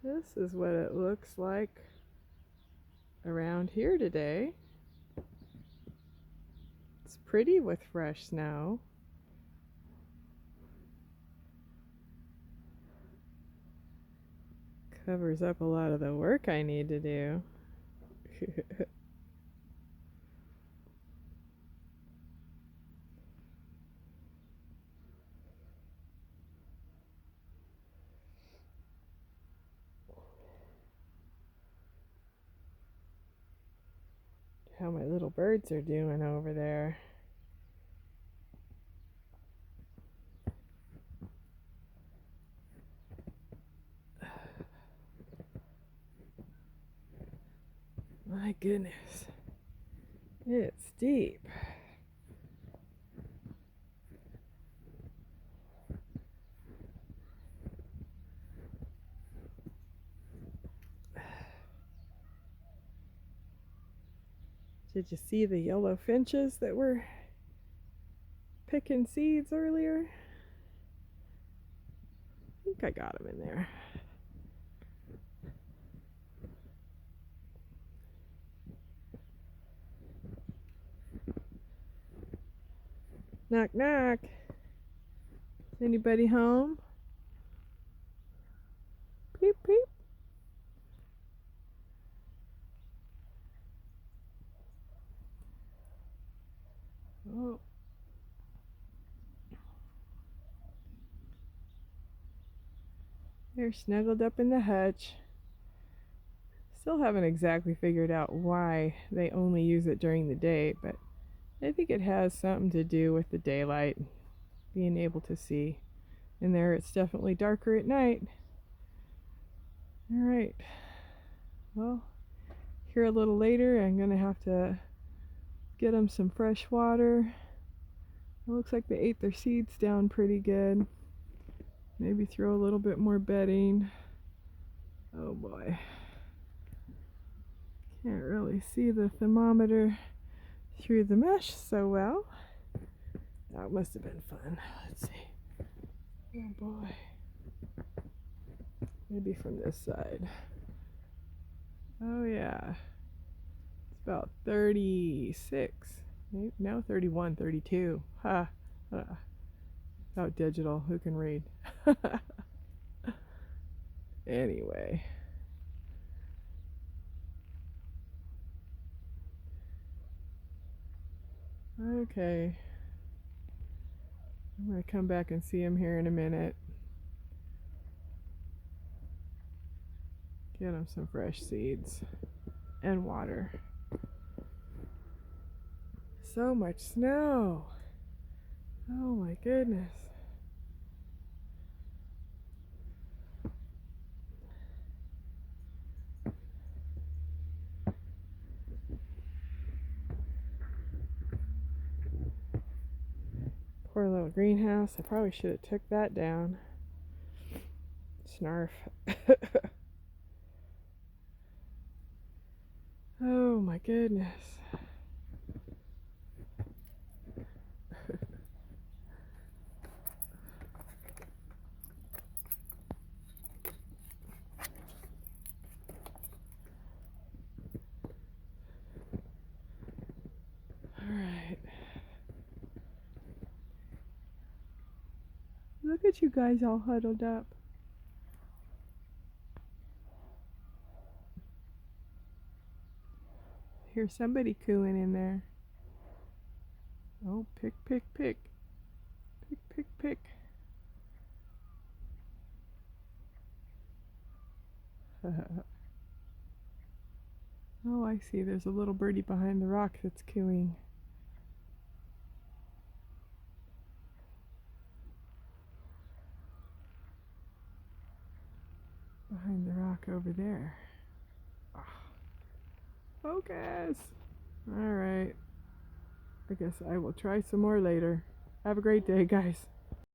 This is what it looks like around here today. It's pretty with fresh snow. Covers up a lot of the work I need to do. How my little birds are doing over there. My goodness, it's deep. Did you see the yellow finches that were picking seeds earlier? I think I got them in there. Knock, knock. Is anybody home? Peep, peep. Oh. They're snuggled up in the hutch. Still haven't exactly figured out why they only use it during the day, but I think it has something to do with the daylight, being able to see. In there, it's definitely darker at night. All right. Well, here a little later, I'm going to have to get them some fresh water. It looks like they ate their seeds down pretty good. Maybe throw a little bit more bedding. Oh boy. Can't really see the thermometer through the mesh so well. That must have been fun. Let's see. Oh boy. Maybe from this side. Oh yeah. It's about 36. Maybe now 31, 32. Ha. About digital. Who can read? Anyway. Okay. I'm going to come back and see him here in a minute. Get him some fresh seeds and water. So much snow. Oh my goodness. Poor little greenhouse. I probably should have took that down. Snarf. Oh my goodness. Alright. Look at you guys all huddled up. Hear somebody cooing in there. Oh, pick, pick, pick. Pick, pick, pick. Oh, I see. There's a little birdie behind the rock that's cooing. Behind the rock over there. Focus! Alright. I guess I will try some more later. Have a great day, guys.